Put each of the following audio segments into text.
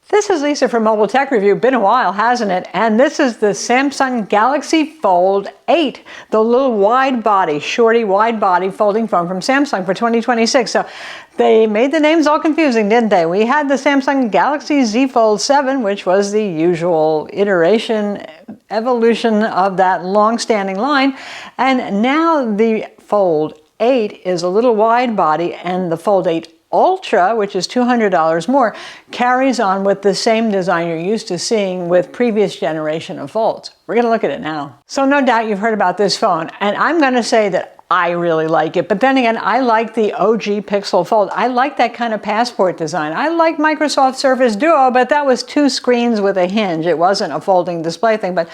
This is Lisa from Mobile Tech Review. Been a while, hasn't it? And this is the Samsung Galaxy Fold 8, the little wide body, shorty wide body folding phone from Samsung for 2026. So they made the names all confusing, didn't they? We had the Samsung Galaxy Z Fold 7, which was the usual iteration, evolution of that long-standing line. And now the Fold 8 is a little wide body, and the Fold 8 Ultra, which is $200 more, carries on with the same design you're used to seeing with previous generation of Folds. We're going to look at it now. So no doubt you've heard about this phone, and I'm going to say that I really like it. But then again, I like the OG Pixel Fold. I like that kind of passport design. I like Microsoft Surface Duo, but that was two screens with a hinge. It wasn't a folding display thing, but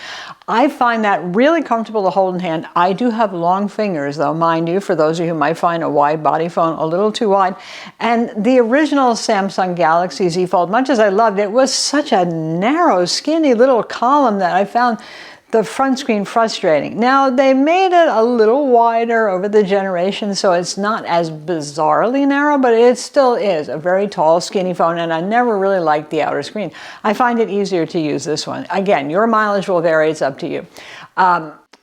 I find that really comfortable to hold in hand. I do have long fingers, though, mind you, for those of you who might find a wide body phone a little too wide. And the original Samsung Galaxy Z Fold, much as I loved it, was such a narrow, skinny little column that I found the front screen frustrating. Now, they made it a little wider over the generation, so it's not as bizarrely narrow, but it still is a very tall, skinny phone, and I never really liked the outer screen. I find it easier to use this one. Again, your mileage will vary, it's up to you.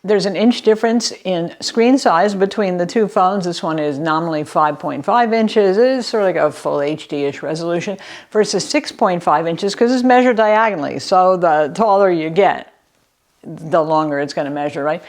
There's an inch difference in screen size between the two phones. This one is nominally 5.5 inches. It is sort of like a full HD-ish resolution versus 6.5 inches because it's measured diagonally, so the taller you get, the longer it's going to measure, right?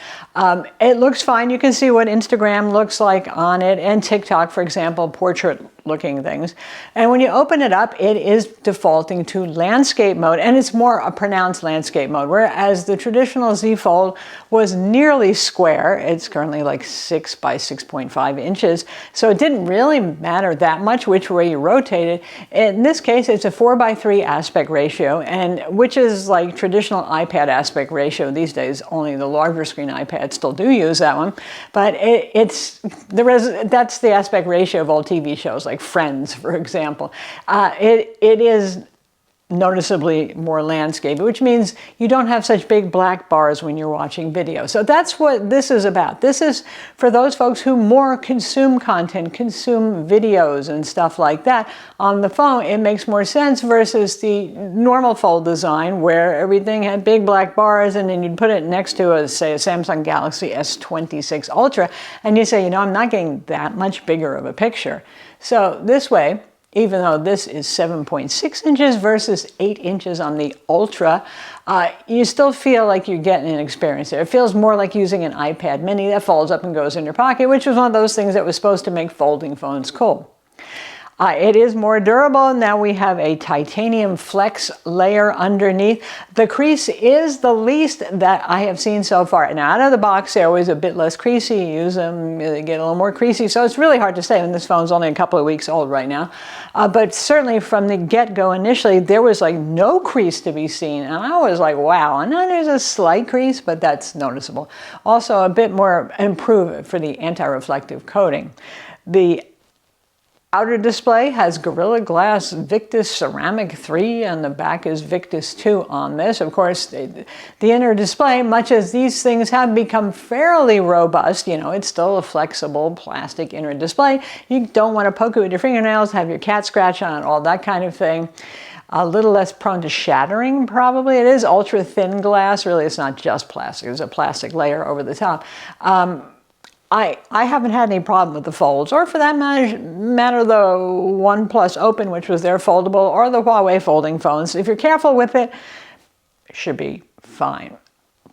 It looks fine. You can see what Instagram looks like on it, and TikTok, for example, portrait looking things. And when you open it up, it is defaulting to landscape mode, and it's more a pronounced landscape mode, whereas the traditional Z Fold was nearly square. It's currently like 6 by 6.5 inches, so it didn't really matter that much which way you rotate it. In this case, it's a 4:3 aspect ratio, and which is like traditional iPad aspect ratio these days. Only the larger screen iPads still do use that one, but that's the aspect ratio of old TV shows like Friends, for example. It is noticeably more landscape, which means you don't have such big black bars when you're watching video. So that's what this is about. This is for those folks who more consume content, consume videos and stuff like that on the phone. It makes more sense versus the normal Fold design where everything had big black bars, and then you'd put it next to say a Samsung Galaxy S26 Ultra, and you say, I'm not getting that much bigger of a picture. So this way, even though this is 7.6 inches versus 8 inches on the Ultra, you still feel like you're getting an experience there. It feels more like using an iPad mini that folds up and goes in your pocket, which was one of those things that was supposed to make folding phones cool. It is more durable. Now we have a titanium flex layer underneath. The crease is the least that I have seen so far. Now out of the box, they're always a bit less creasy. You use them, they get a little more creasy. So it's really hard to say, and this phone's only a couple of weeks old right now. But certainly from the get-go initially, there was like no crease to be seen. And I was like, wow. And now there's a slight crease, but that's noticeable. Also a bit more improved for the anti-reflective coating. The outer display has Gorilla Glass Victus Ceramic 3, and the back is Victus 2 on this. Of course, the inner display, much as these things have become fairly robust, it's still a flexible plastic inner display. You don't want to poke it with your fingernails, have your cat scratch on it, all that kind of thing. A little less prone to shattering, probably. It is ultra thin glass. Really, it's not just plastic. There's a plastic layer over the top. I haven't had any problem with the Folds, or for that matter the OnePlus Open, which was their foldable, or the Huawei folding phones. If you're careful with it, it should be fine.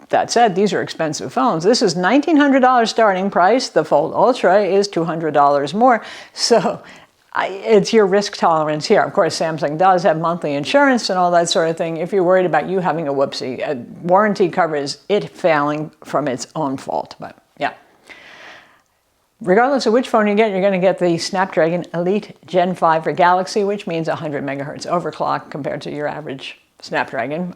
That said, these are expensive phones. This is $1,900 starting price. The Fold Ultra is $200 more. So it's your risk tolerance here. Of course, Samsung does have monthly insurance and all that sort of thing. If you're worried about you having a whoopsie, warranty covers it failing from its own fault. But yeah. Regardless of which phone you get, you're going to get the Snapdragon Elite Gen 5 for Galaxy, which means 100 megahertz overclock compared to your average Snapdragon.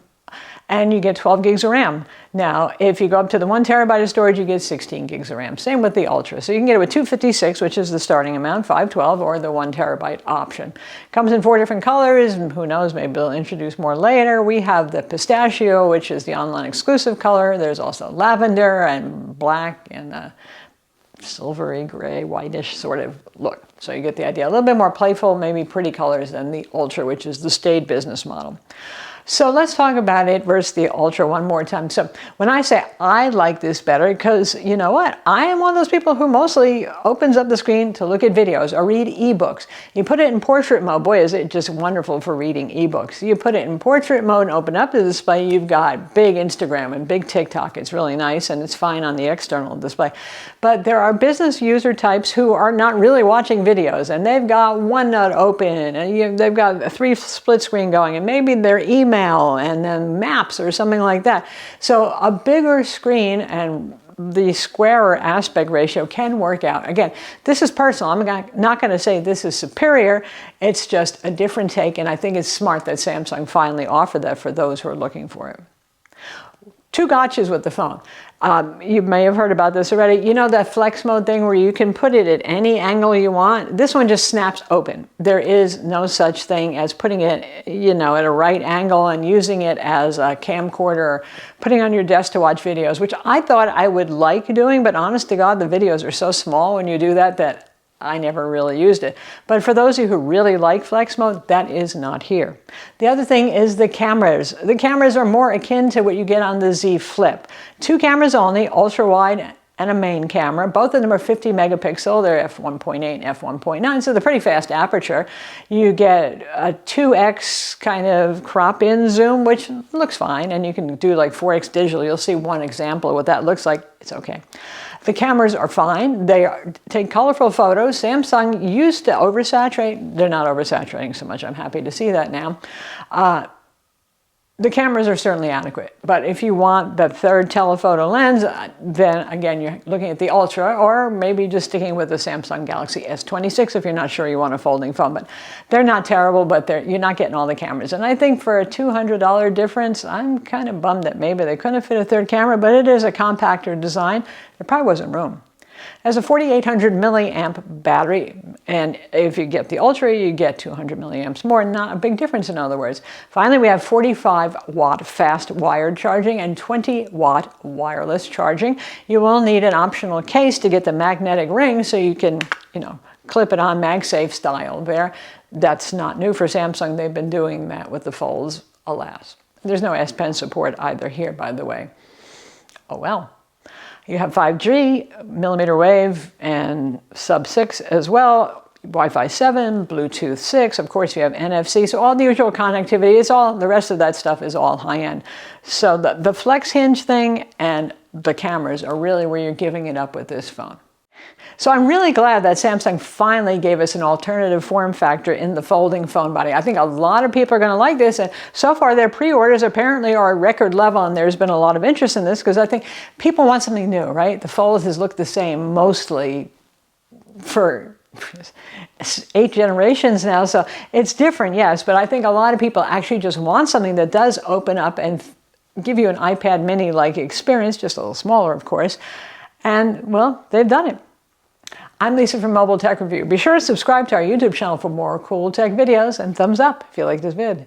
And you get 12 gigs of RAM. Now, if you go up to the 1 terabyte of storage, you get 16 gigs of RAM. Same with the Ultra. So you can get it with 256, which is the starting amount, 512, or the 1 terabyte option. Comes in 4 different colors, and who knows, maybe they'll introduce more later. We have the pistachio, which is the online exclusive color. There's also lavender and black and silvery gray, whitish sort of look. So you get the idea. A little bit more playful, maybe pretty colors than the Ultra, which is the staid business model. So let's talk about it versus the Ultra one more time. So when I say I like this better, because you know what? I am one of those people who mostly opens up the screen to look at videos or read ebooks. You put it in portrait mode, boy, is it just wonderful for reading ebooks. You put it in portrait mode and open up the display, you've got big Instagram and big TikTok. It's really nice and it's fine on the external display. But there are business user types who are not really watching videos and they've got OneNote open and they've got a 3 split screen going and maybe their email and then maps or something like that. So a bigger screen and the squarer aspect ratio can work out. Again, this is personal. I'm not going to say this is superior. It's just a different take, and I think it's smart that Samsung finally offered that for those who are looking for it. 2 gotchas with the phone. You may have heard about this already. You know that flex mode thing where you can put it at any angle you want? This one just snaps open. There is no such thing as putting it, you know, at a right angle and using it as a camcorder or putting on your desk to watch videos, which I thought I would like doing, but honest to God, the videos are so small when you do that that I never really used it. But for those of you who really like flex mode, that is not here. The other thing is the cameras. The cameras are more akin to what you get on the Z Flip. 2 cameras only, ultra wide and a main camera. Both of them are 50 megapixel. They're f1.8 and f1.9, so they're pretty fast aperture. You get a 2x kind of crop in zoom, which looks fine, and you can do like 4x digital. You'll see one example of what that looks like. It's okay. The cameras are fine. They take colorful photos. Samsung used to oversaturate. They're not oversaturating so much. I'm happy to see that now. The cameras are certainly adequate, but if you want the 3rd telephoto lens, then again, you're looking at the Ultra, or maybe just sticking with the Samsung Galaxy S26 if you're not sure you want a folding phone. But they're not terrible, but you're not getting all the cameras. And I think for a $200 difference, I'm kind of bummed that maybe they couldn't fit a 3rd camera, but it is a compactor design. There probably wasn't room. It has a 4,800 milliamp battery, and if you get the Ultra, you get 200 milliamps more. Not a big difference, in other words. Finally, we have 45-watt fast wired charging and 20-watt wireless charging. You will need an optional case to get the magnetic ring so you can, you know, clip it on MagSafe style there. That's not new for Samsung. They've been doing that with the Folds, alas. There's no S Pen support either here, by the way. Oh well. You have 5G, millimeter wave, and sub-6 as well, Wi-Fi 7, Bluetooth 6, of course you have NFC, so all the usual connectivity, it's all, the rest of that stuff is all high-end. So the flex hinge thing and the cameras are really where you're giving it up with this phone. So I'm really glad that Samsung finally gave us an alternative form factor in the folding phone body. I think a lot of people are going to like this, and so far their pre-orders apparently are at record level, and there's been a lot of interest in this because I think people want something new, right? The Fold has looked the same mostly for 8 generations now, so it's different, yes, but I think a lot of people actually just want something that does open up and give you an iPad mini-like experience, just a little smaller, of course, and, well, they've done it. I'm Lisa from Mobile Tech Review. Be sure to subscribe to our YouTube channel for more cool tech videos, and thumbs up if you like this vid.